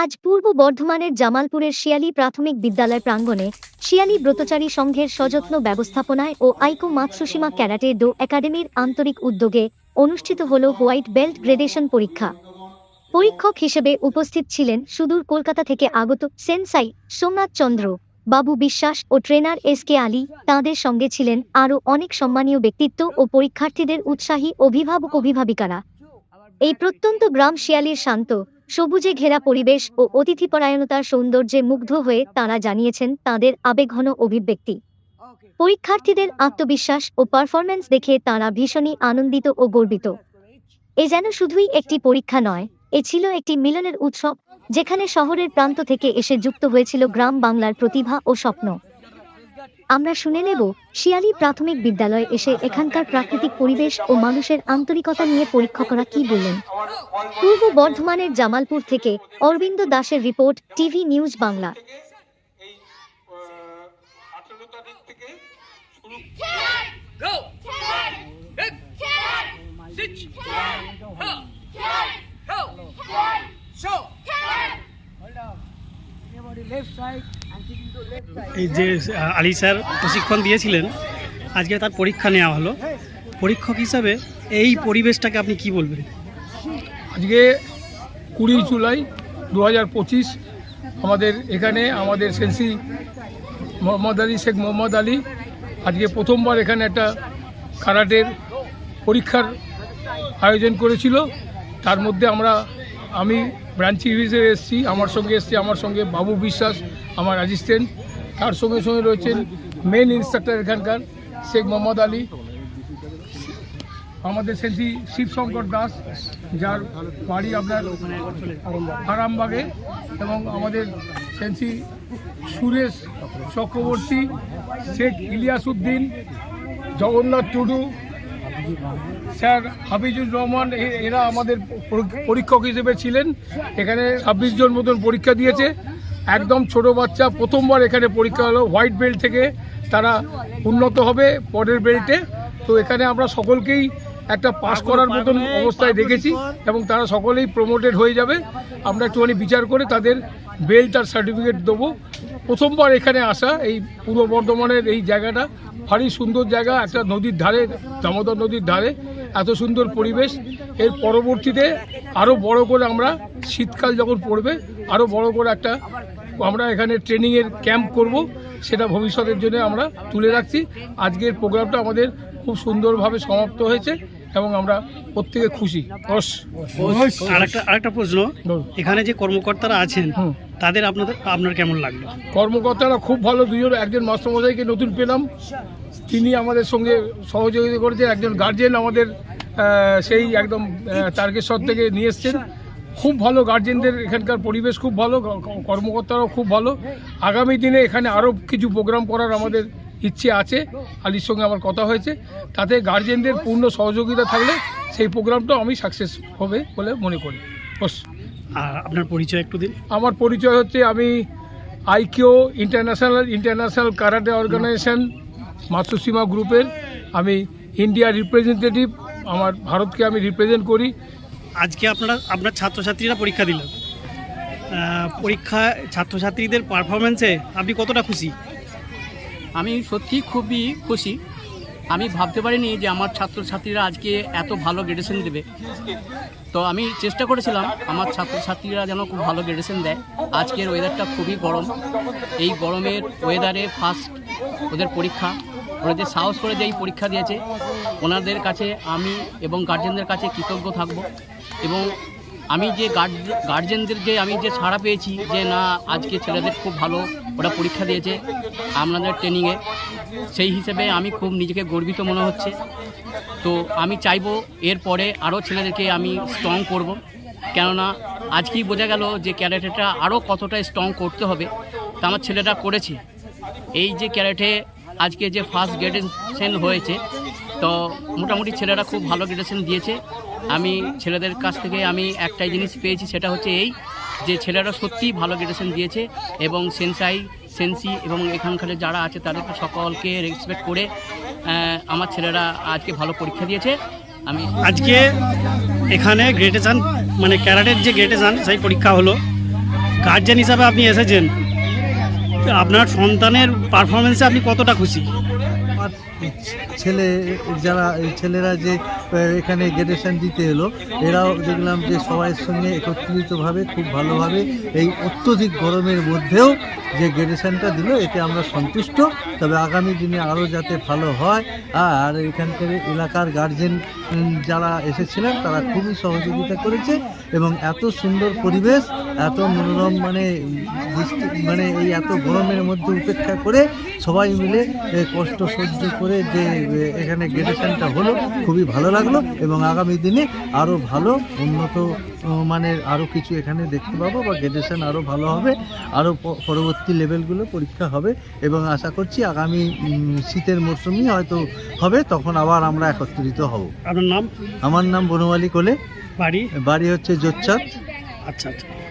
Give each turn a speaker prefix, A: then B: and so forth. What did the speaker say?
A: আজ পূর্ব বর্ধমানের জামালপুরের শিয়ালী প্রাথমিক বিদ্যালয় প্রাঙ্গণে শিয়ালী ব্রতচারী সংঘের সযত্ন ব্যবস্থাপনায় ও আইকো মাতসুসীমা ক্যারাটে ডো একাডেমির আন্তরিক উদ্যোগে অনুষ্ঠিত হল হোয়াইট বেল্ট গ্রেডেশন পরীক্ষা। পরীক্ষক হিসেবে উপস্থিত ছিলেন সুদূর কলকাতা থেকে আগত সেনসাই সোমনাথ চন্দ্র বাবু বিশ্বাস ও ট্রেনার এস.কে. আলী। তাঁদের সঙ্গে ছিলেন আরও অনেক সম্মানীয় ব্যক্তিত্ব ও পরীক্ষার্থীদের উৎসাহী অভিভাবক অভিভাবিকারা। এই প্রত্যন্ত গ্রাম শিয়ালীর শান্ত সবুজে ঘেরা পরিবেশ ও অতিথিপরায়ণতার সৌন্দর্যে মুগ্ধ হয়ে তাঁরা জানিয়েছেন তাঁদের আবেগঘন অভিব্যক্তি। পরীক্ষার্থীদের আত্মবিশ্বাস ও পারফরম্যান্স দেখে তাঁরা ভীষণই আনন্দিত ও গর্বিত। এ যেন শুধুই একটি পরীক্ষা নয়, এ ছিল একটি মিলনের উৎসব, যেখানে শহরের প্রান্ত থেকে এসে যুক্ত হয়েছিল গ্রাম বাংলার প্রতিভা ও স্বপ্ন। আমরা শুনে নেব শিয়ালী প্রাথমিক বিদ্যালয়ে এসে এখানকার প্রাকৃতিক পরিবেশ ও মানুষের আন্তরিকতা নিয়ে পরীক্ষকরা কি বললেন। পূর্ব বর্ধমানের জামালপুর থেকে অরবিন্দ দাসের রিপোর্ট, টিভি নিউজ বাংলা।
B: এই যে আলী স্যার প্রশিক্ষণ দিয়েছিলেন, আজকে তার পরীক্ষা নেওয়া হলো। পরীক্ষক হিসাবে এই পরিবেশটাকে আপনি কি বলবেন?
C: আজকে 20 জুলাই 2025 আমাদের এখানে আমাদের সেন্সি শেখ মোহাম্মদ আলী আজকে প্রথমবার এখানে একটা কারাটের পরীক্ষার আয়োজন করেছিল। তার মধ্যে আমি ব্রাঞ্চ হিসেবে এসেছি, আমার সঙ্গে বাবু বিশ্বাস আমার অ্যাসিস্ট্যান্ট, তার সঙ্গে রয়েছেন মেন ইন্সট্রাক্টর এখানকার শেখ মোহাম্মদ আলী, আমাদের সেন্সি শিবশঙ্কর দাস যার বাড়ি আপনার আরামবাগে, এবং আমাদের সেন্সি সুরেশ চক্রবর্তী, শেখ ইলিয়াস উদ্দিন, জগন্নাথ টুডু, স্যার হাফিজুর রহমান, এরা আমাদের পরীক্ষক হিসেবে ছিলেন। এখানে 26 জন মতন পরীক্ষা দিয়েছে। একদম ছোট বাচ্চা, প্রথমবার এখানে পরীক্ষা হলো। হোয়াইট বেল্ট থেকে তারা উন্নত হবে পরের বেল্টে। তো এখানে আমরা সকলকেই একটা পাস করার মতন অবস্থায় দেখেছি এবং তারা সকলেই প্রমোটেড হয়ে যাবে। আমরা একটুখানি বিচার করে তাদের বেল্ট আর সার্টিফিকেট দেবো। প্রথমবার এখানে আসা এই পূর্ব বর্ধমানের এই জায়গাটা ভারী সুন্দর জায়গা, একটা নদীর ধারে, দামোদর নদীর ধারে, এত সুন্দর পরিবেশ। এর পরবর্তীতে আরও বড় করে আমরা শীতকাল যখন পড়বে আরও বড় করে আমরা এখানে ট্রেনিংয়ের ক্যাম্প করব, সেটা ভবিষ্যতের জন্য আমরা তুলে রাখছি। আজকের প্রোগ্রামটা আমাদের খুব সুন্দরভাবে সমাপ্ত হয়েছে এবং আমরা প্রত্যেকে খুশি।
B: আরেকটা প্রশ্ন, এখানে যে কর্মকর্তারা আছেন তাদের আপনার কেমন লাগলো?
C: কর্মকর্তারা খুব ভালো। একজন মাস্টারমশাইকে নতুন পেলাম, তিনি আমাদের সঙ্গে সহযোগিতা করেছেন। একজন গার্জেন আমাদের সেই একদম তারকেশ্বর থেকে নিয়ে এসছেন। খুব ভালো গার্জেনদের, এখানকার পরিবেশ খুব ভালো, কর্মকর্তারাও খুব ভালো। আগামী দিনে এখানে আরও কিছু প্রোগ্রাম করার আমাদের ইচ্ছে আছে। আলীর সঙ্গে আমার কথা হয়েছে, তাতে গার্জেনদের পূর্ণ সহযোগিতা থাকলে সেই প্রোগ্রামটাও আমি সাকসেস হবে বলে মনে করি।
B: আর আপনার পরিচয় একটু দিন।
C: আমার পরিচয় হচ্ছে, আমি আইকিও ইন্টারন্যাশনাল কারাটে অর্গানাইজেশন মাতসুসীমা গ্রুপের আমি ইন্ডিয়ার রিপ্রেজেন্টেটিভ। আমার ভারতকে আমি রিপ্রেজেন্ট করি।
B: আজকে আপনার ছাত্রছাত্রীরা পরীক্ষা দিল, ছাত্রছাত্রীদের পারফরমেন্সে আপনি কতটা খুশি?
D: আমি সত্যি খুবই খুশি। আমি ভাবতে পারিনি যে আমার ছাত্রছাত্রীরা আজকে এত ভালো গ্রেডেশন দেবে। তো আমি চেষ্টা করেছিলাম আমার ছাত্রছাত্রীরা যেন খুব ভালো গ্রেডেশন দেয়। আজকের ওয়েদারটা খুবই গরম, এই গরমের ওয়েদারে ফার্স্ট ওদের পরীক্ষা, ওরা যে সাহস করে যে এই পরীক্ষা দিয়েছে, ওনাদের কাছে আমি এবং গার্জেনদের কাছে কৃতজ্ঞ থাকব। এবং আমি যে গার্জেনদের আমি যে ছাড়া পেয়েছি যে না, আজকে ছেলেদের খুব ভালো ওরা পরীক্ষা দিয়েছে আপনাদের ট্রেনিংয়ে, সেই হিসেবে আমি খুব নিজেকে গর্বিত মনে হচ্ছে। তো আমি চাইবো এরপরে আরও ছেলেদেরকে আমি স্ট্রং করব, কেননা আজকেই বোঝা গেল যে ক্যারাটেটা আরও কতটা স্ট্রং করতে হবে। তা আমার ছেলেরা করেছে। এই যে ক্যারাটে আজকে যে ফার্স্ট গ্রেডেশন হয়েছে, তো মোটামুটি ছেলেরা খুব ভালো গ্রেডেশন দিয়েছে। আমি ছেলেদের কাছ থেকে আমি একটাই জিনিস পেয়েছি, সেটা হচ্ছে এই যে ছেলেরা সত্যিই ভালো গ্রেডেশন দিয়েছে এবং সেন্সি এবং এখানকার যারা আছে তাদেরকে সকলকে রেসপেক্ট করে আমার ছেলেরা আজকে ভালো পরীক্ষা দিয়েছে। আমি
B: আজকে এখানে গ্রেডেশন মানে ক্যারাটের যে গ্রেডেশন সেই পরীক্ষা হলো, গার্জেন হিসাবে আপনি এসেছেন, আপনার সন্তানের পারফরমেন্সে আপনি কতটা খুশি?
E: আমার ছেলে যারা এই ছেলেরা যে এখানে গ্রেডেশন দিতে এলো, এরাও দেখলাম যে সবাইয়ের সঙ্গে একত্রিতভাবে খুব ভালোভাবে এই অত্যধিক গরমের মধ্যেও যে গ্রেডেশনটা দিল, এতে আমরা সন্তুষ্ট। তবে আগামী দিনে আরও যাতে ভালো হয়, আর এখানকার এলাকার গার্জেন যারা এসেছিলেন তারা খুবই সহযোগিতা করেছে এবং এত সুন্দর পরিবেশ, এত মনোরম মানে এই এত গরমের মধ্যে উপেক্ষা করে সবাই মিলে কষ্ট সহ্য করে যে এখানে গ্রেডেশনটা হলো, খুবই ভালো লাগলো। এবং আগামী দিনে আরও ভালো উন্নত মানের আরও কিছু এখানে দেখতে পাবো, বা গ্রেডেশন আরও ভালো হবে, আরও পরবর্তী লেভেলগুলো পরীক্ষা হবে এবং আশা করছি আগামী শীতের মরশুমই হয়তো হবে, তখন আবার আমরা একত্রিত হব।
B: আপনার নাম?
E: আমার নাম বনমালী কোলে,
B: বাড়ি?
E: বাড়ি হচ্ছে জোচ্চাঁদ।
B: আচ্ছা আচ্ছা।